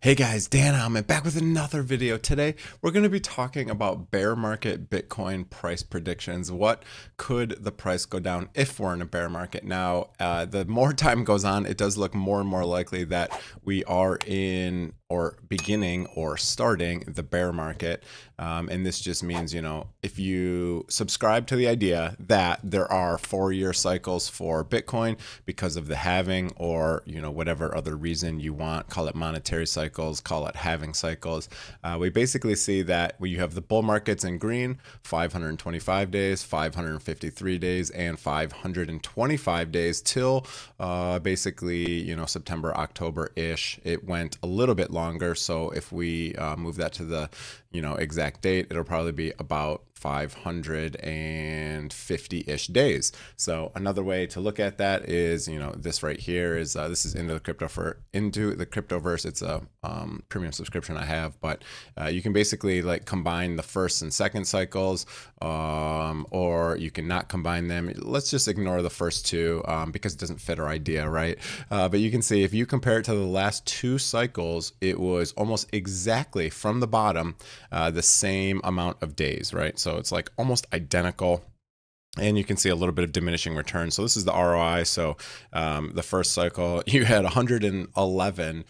Hey guys, Dan Heilman back with another video. Today, we're going to be talking about bear market Bitcoin price predictions. What could the price go down if we're in a bear market? Now, the more time goes on, it does look more and more likely that we are in or beginning or starting the bear market. And this just means, if you subscribe to the idea that there are 4-year cycles for Bitcoin because of the halving or, whatever other reason you want, call it monetary cycles, call it halving cycles. We basically see that when you have the bull markets in green, 525 days, 553 days, and 525 days till basically, September, October-ish. It went a little bit longer. So if we move that to the, exact date, it'll probably be about 550-ish days. So another way to look at that is, this right here is this is into the cryptoverse. It's a premium subscription I have, but you can basically like combine the first and second cycles, or you can not combine them. Let's just ignore the first two because it doesn't fit our idea, right? But you can see if you compare it to the last two cycles, it was almost exactly from the bottom the same amount of days, right? So it's like almost identical. And you can see a little bit of diminishing return. So this is the ROI. So the first cycle, you had 111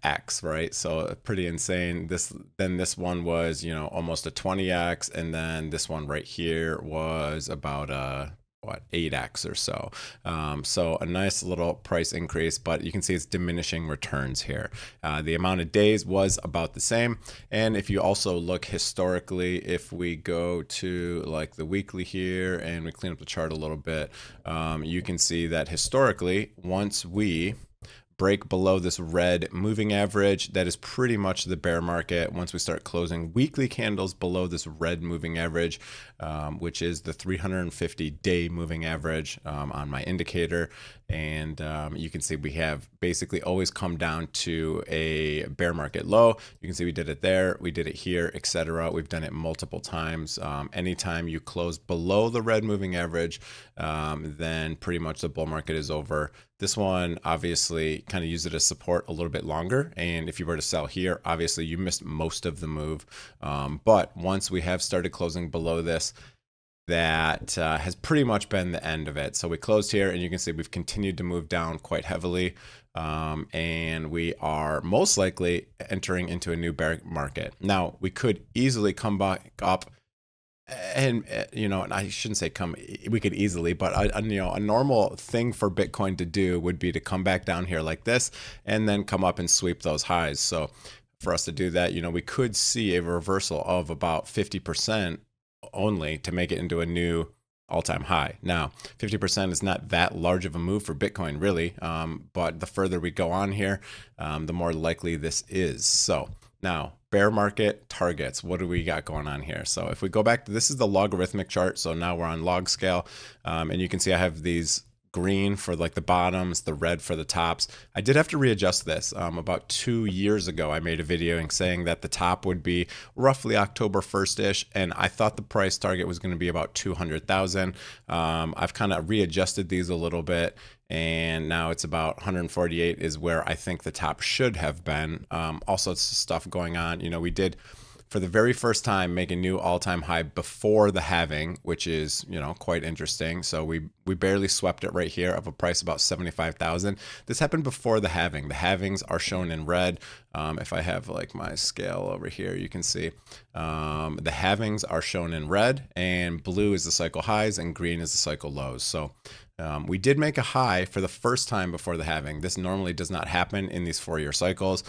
X, right? So pretty insane. Then this one was, almost a 20X. And then this one right here was about 8X or so. So a nice little price increase, but you can see it's diminishing returns here. The amount of days was about the same. And if you also look historically, if we go to like the weekly here and we clean up the chart a little bit, you can see that historically, once we break below this red moving average, that is pretty much the bear market. Once we start closing weekly candles below this red moving average, which is the 350-day moving average on my indicator. And you can see we have basically always come down to a bear market low. You can see we did it there, we did it here, etc. We've done it multiple times. Anytime you close below the red moving average, then pretty much the bull market is over. This one obviously kind of use it as support a little bit longer. And if you were to sell here, obviously you missed most of the move. But once we have started closing below this, that has pretty much been the end of it. So we closed here and you can see we've continued to move down quite heavily. And we are most likely entering into a new bear market. Now, we could easily come back up and and I shouldn't say we could easily, but a normal thing for Bitcoin to do would be to come back down here like this and then come up and sweep those highs. So for us to do that, we could see a reversal of about 50% only to make it into a new all-time high. Now, 50% is not that large of a move for Bitcoin, really, but the further we go on here, the more likely this is. So now, bear market targets. What do we got going on here? So if we go back to, this is the logarithmic chart. So now we're on log scale, and you can see I have these green for like the bottoms, the red for the tops. I did have to readjust this. About 2 years ago, I made a video saying that the top would be roughly October 1st-ish, and I thought the price target was going to be about 200,000. I've kind of readjusted these a little bit, and now it's about 148 is where I think the top should have been. All sorts of stuff going on. We did, for the very first time, make a new all-time high before the halving, which is, quite interesting. So we barely swept it right here of a price about 75,000. This happened before the halving. The halvings are shown in red. If I have like my scale over here, you can see the halvings are shown in red, and blue is the cycle highs and green is the cycle lows. So we did make a high for the first time before the halving. This normally does not happen in these 4-year cycles.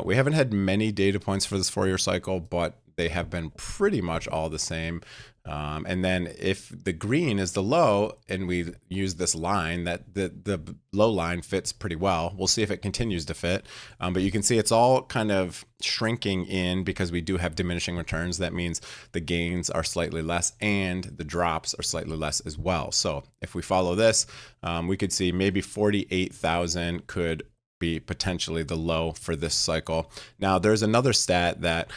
We haven't had many data points for this 4-year cycle, but they have been pretty much all the same. And then if the green is the low and we use this line, that the low line fits pretty well. We'll see if it continues to fit. But you can see it's all kind of shrinking in because we do have diminishing returns. That means the gains are slightly less and the drops are slightly less as well. So if we follow this, we could see maybe 48,000 could be potentially the low for this cycle. Now, there's another stat that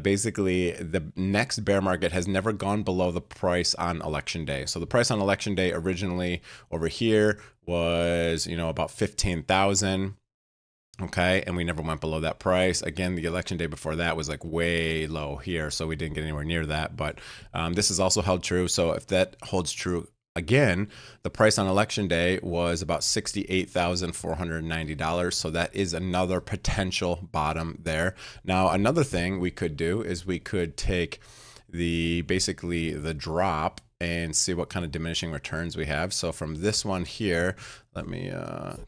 basically the next bear market has never gone below the price on election day. So the price on election day originally over here was, about 15,000. Okay, and we never went below that price. Again, the election day before that was like way low here, so we didn't get anywhere near that. But this has also held true. So if that holds true again, the price on election day was about $68,490. So that is another potential bottom there. Now, another thing we could do is we could take basically the drop and see what kind of diminishing returns we have. So from this one here, let me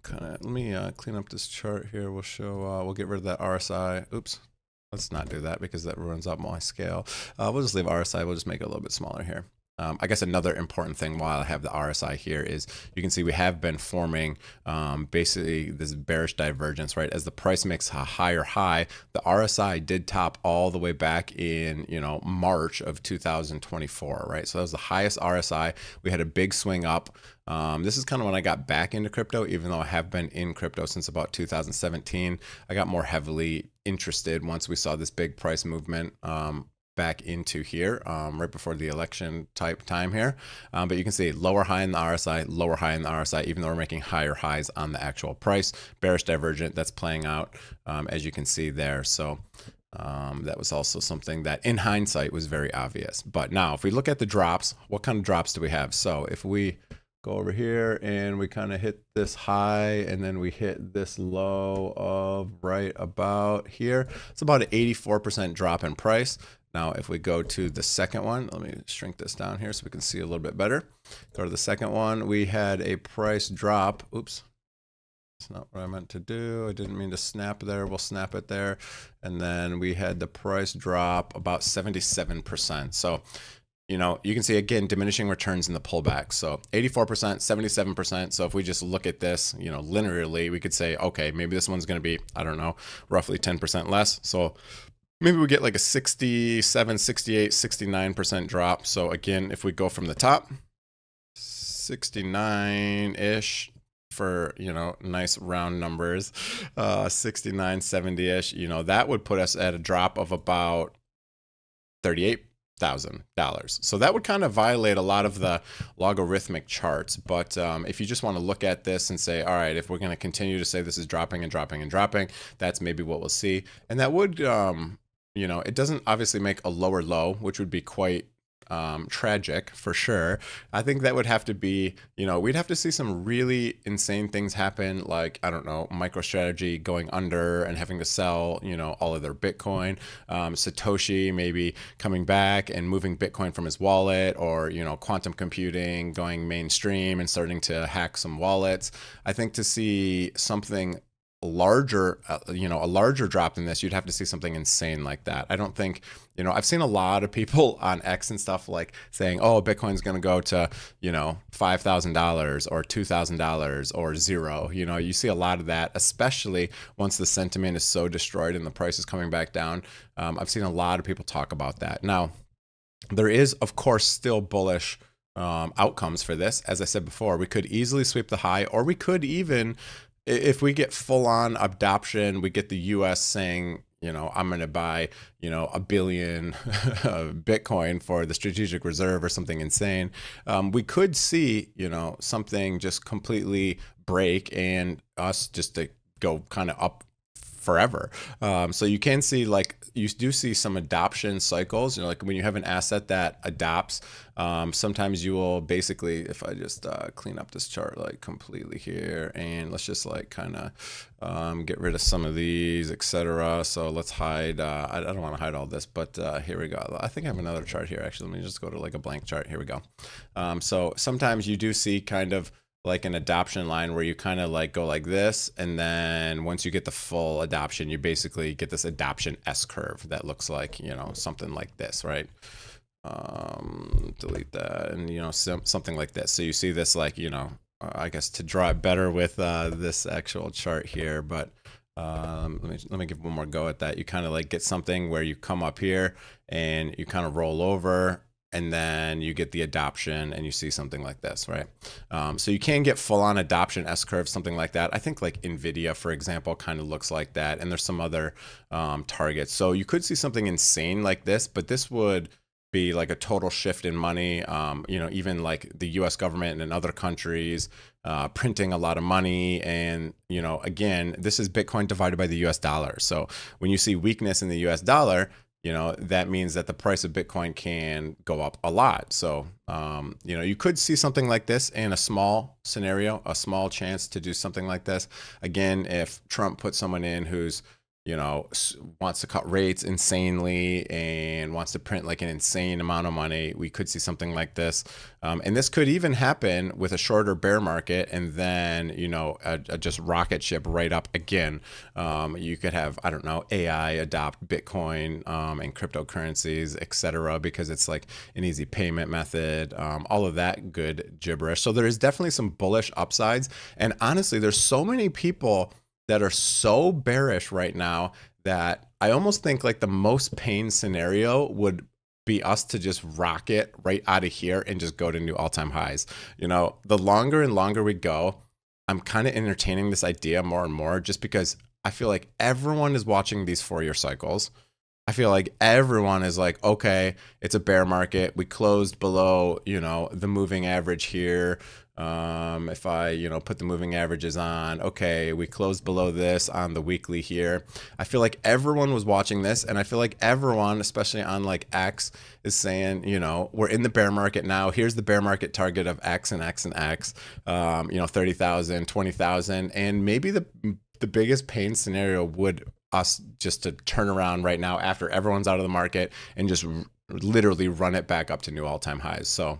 clean up this chart here. We'll show, we'll get rid of that RSI. Oops, let's not do that because that runs up my scale. We'll just leave RSI. We'll just make it a little bit smaller here. I guess another important thing while I have the RSI here is you can see we have been forming basically this bearish divergence, right? As the price makes a higher high, the RSI did top all the way back in, March of 2024, right? So that was the highest RSI. We had a big swing up. This is kind of when I got back into crypto, even though I have been in crypto since about 2017. I got more heavily interested once we saw this big price movement back into here right before the election type time here. But you can see lower high in the RSI, lower high in the RSI, even though we're making higher highs on the actual price. Bearish divergent, that's playing out as you can see there. So that was also something that in hindsight was very obvious. But now if we look at the drops, what kind of drops do we have? So if we go over here and we kind of hit this high and then we hit this low of right about here, it's about an 84% drop in price. Now, if we go to the second one, let me shrink this down here so we can see a little bit better. Go to the second one, we had a price drop. Oops, that's not what I meant to do. I didn't mean to snap there. We'll snap it there. And then we had the price drop about 77%. So, you can see again diminishing returns in the pullback. So 84%, 77%. So if we just look at this, linearly, we could say, okay, maybe this one's going to be, I don't know, roughly 10% less. So maybe we get like a 67, 68, 69% drop. So again, if we go from the top, 69-ish for, nice round numbers, 69, 70-ish, that would put us at a drop of about $38,000. So that would kind of violate a lot of the logarithmic charts. But if you just want to look at this and say, all right, if we're going to continue to say this is dropping and dropping and dropping, that's maybe what we'll see. And that would, it doesn't obviously make a lower low, which would be quite tragic for sure. I think that would have to be, we'd have to see some really insane things happen, like, I don't know, MicroStrategy going under and having to sell, all of their Bitcoin, Satoshi maybe coming back and moving Bitcoin from his wallet, or, quantum computing going mainstream and starting to hack some wallets. I think to see something larger, a larger drop than this, you'd have to see something insane like that. I don't think, I've seen a lot of people on X and stuff like saying, oh, Bitcoin's going to go to, $5,000 or $2,000 or zero. You see a lot of that, especially once the sentiment is so destroyed and the price is coming back down. I've seen a lot of people talk about that. Now, there is, of course, still bullish outcomes for this. As I said before, we could easily sweep the high, or we could even, if we get full on adoption, we get the US saying, I'm going to buy, a billion Bitcoin for the strategic reserve or something insane. We could see, something just completely break and us just to go kind of up forever. So you can see, like, you do see some adoption cycles, like when you have an asset that adopts, sometimes you will basically, if I just clean up this chart like completely here, and let's just like kind of get rid of some of these, etc. So let's hide, I don't want to hide all this, but here we go. I think I have another chart here. Actually, let me just go to like a blank chart. Here we go. So sometimes you do see kind of like an adoption line where you kind of like go like this, and then once you get the full adoption, you basically get this adoption S curve that looks like, something like this, right? Delete that, and something like this. So you see this, like, I guess to draw it better with this actual chart here, but let me give one more go at that. You kind of like get something where you come up here and you kind of roll over, and then you get the adoption and you see something like this, right? So you can get full-on adoption S-curve, something like that. I think like NVIDIA, for example, kind of looks like that. And there's some other targets. So you could see something insane like this, but this would be like a total shift in money. Even like the US government and other countries printing a lot of money. And, again, this is Bitcoin divided by the US dollar. So when you see weakness in the US dollar, that means that the price of Bitcoin can go up a lot. So, you could see something like this in a small scenario, a small chance to do something like this. Again, if Trump puts someone in who's, wants to cut rates insanely and wants to print like an insane amount of money, we could see something like this. And this could even happen with a shorter bear market and then, a just rocket ship right up again. You could have, I don't know, AI adopt Bitcoin and cryptocurrencies, etc., because it's like an easy payment method, all of that good gibberish. So there is definitely some bullish upsides. And honestly, there's so many people that are so bearish right now that I almost think like the most pain scenario would be us to just rocket right out of here and just go to new all-time highs. The longer and longer we go, I'm kind of entertaining this idea more and more, just because I feel like everyone is watching these 4-year cycles. I feel like everyone is like, okay, it's a bear market. We closed below, the moving average here. If I, put the moving averages on, okay, we closed below this on the weekly here. I feel like everyone was watching this, and I feel like everyone, especially on like X, is saying, we're in the bear market now. Here's the bear market target of X and X and X, 30,000, 20,000. And maybe the biggest pain scenario would us just to turn around right now after everyone's out of the market and just literally run it back up to new all-time highs. So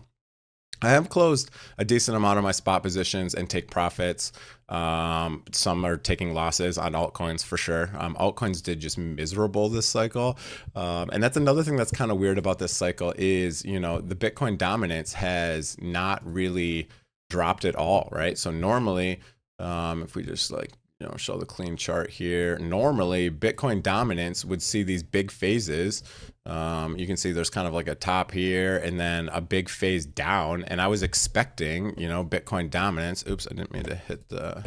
I have closed a decent amount of my spot positions and take profits. Some are taking losses on altcoins for sure. Altcoins did just miserable this cycle. And that's another thing that's kind of weird about this cycle is, the Bitcoin dominance has not really dropped at all, right? So normally, if we just like, show the clean chart here. Normally, Bitcoin dominance would see these big phases. You can see there's kind of like a top here and then a big phase down. And I was expecting, Bitcoin dominance. Oops, I didn't mean to hit the...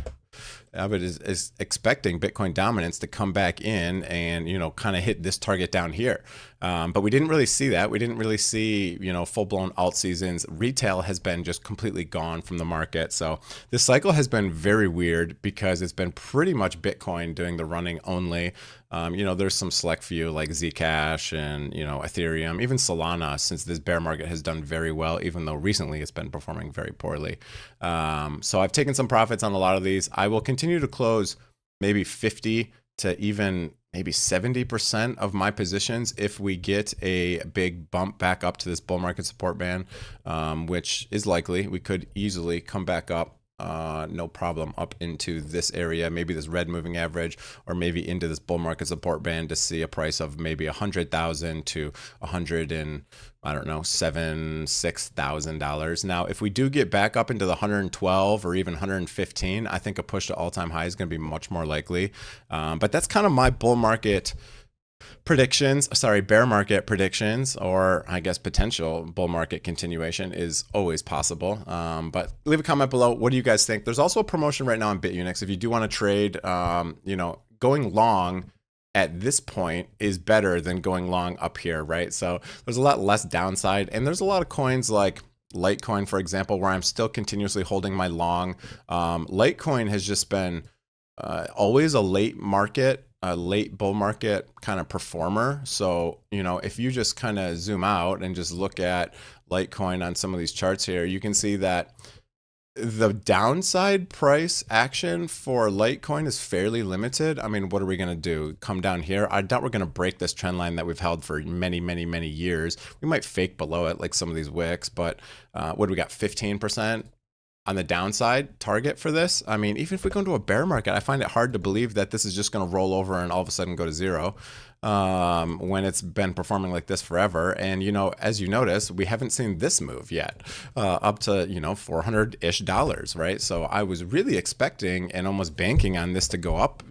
Abbott is expecting Bitcoin dominance to come back in and, kind of hit this target down here. But we didn't really see that. We didn't really see, full-blown alt seasons. Retail has been just completely gone from the market. So this cycle has been very weird because it's been pretty much Bitcoin doing the running only. There's some select few like Zcash and, Ethereum, even Solana, since this bear market has done very well, even though recently it's been performing very poorly. So I've taken some profits on a lot of these. I will continue to close maybe 50 to even maybe 70% of my positions if we get a big bump back up to this bull market support band, which is likely. We could easily come back up. No problem up into this area, maybe this red moving average, or maybe into this bull market support band to see a price of maybe 100,000 to 100 and I don't know, $6,000. Now, if we do get back up into the 112 or even 115, I think a push to all-time high is going to be much more likely. But that's kind of my bull market bear market predictions, or I guess potential bull market continuation is always possible. But leave a comment below. What do you guys think? There's also a promotion right now on Bitunix. If you do want to trade, going long at this point is better than going long up here, right? So there's a lot less downside, and there's a lot of coins like Litecoin, for example, where I'm still continuously holding my long. Litecoin has just been always a late bull market kind of performer. So, if you just kind of zoom out and just look at Litecoin on some of these charts here, you can see that the downside price action for Litecoin is fairly limited. I mean, what are we going to do? Come down here? I doubt we're going to break this trend line that we've held for many, many, many years. We might fake below it like some of these wicks, but what do we got? 15% on the downside target for this? I mean, even if we go into a bear market, I find it hard to believe that this is just going to roll over and all of a sudden go to zero when it's been performing like this forever. And, as you notice, we haven't seen this move yet up to, $400-ish, right? So I was really expecting and almost banking on this to go up,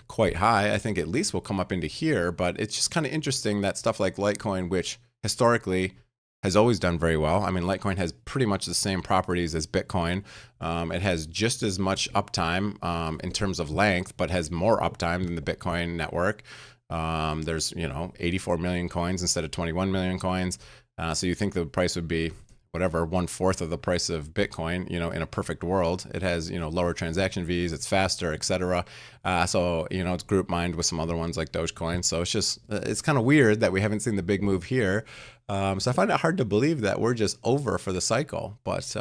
quite high. I think at least we'll come up into here, but it's just kind of interesting that stuff like Litecoin, which historically has always done very well. I mean, Litecoin has pretty much the same properties as Bitcoin. It has just as much uptime in terms of length, but has more uptime than the Bitcoin network. There's 84 million coins instead of 21 million coins. So you think the price would be whatever 1/4 of the price of Bitcoin, in a perfect world. It has, lower transaction fees, it's faster, etc. So, it's group mined with some other ones like Dogecoin. So it's kind of weird that we haven't seen the big move here. So I find it hard to believe that we're just over for the cycle. But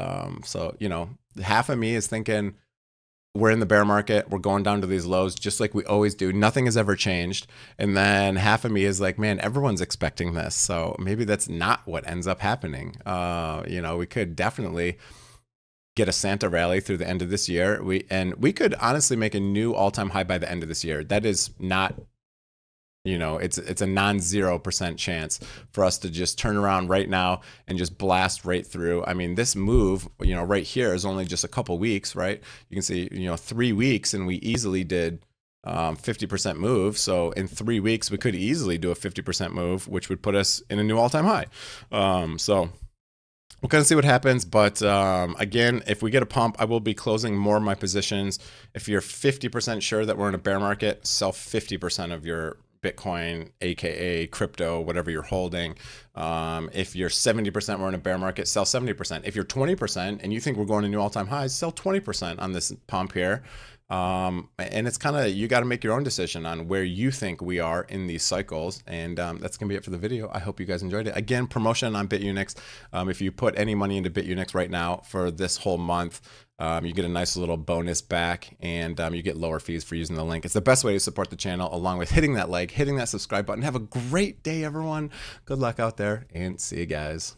half of me is thinking, we're in the bear market. We're going down to these lows just like we always do. Nothing has ever changed. And then half of me is like, man, everyone's expecting this. So maybe that's not what ends up happening. We could definitely get a Santa rally through the end of this year. We could honestly make a new all-time high by the end of this year. That is not, it's a non-0% chance for us to just turn around right now and just blast right through. I mean, this move, right here is only just a couple weeks, right? You can see, 3 weeks, and we easily did 50% move. So in 3 weeks, we could easily do a 50% move, which would put us in a new all-time high. So we'll kind of see what happens. But again, if we get a pump, I will be closing more of my positions. If you're 50% sure that we're in a bear market, sell 50% of your Bitcoin, aka crypto, whatever you're holding. If you're 70% we're in a bear market, sell 70%. If you're 20% and you think we're going to new all-time highs, sell 20% on this pump here. And it's kind of, you got to make your own decision on where you think we are in these cycles. And that's going to be it for the video. I hope you guys enjoyed it. Again, promotion on Bitunix. If you put any money into Bitunix right now for this whole month, you get a nice little bonus back, and you get lower fees for using the link. It's the best way to support the channel, along with hitting that like, hitting that subscribe button. Have a great day, everyone. Good luck out there, and see you guys.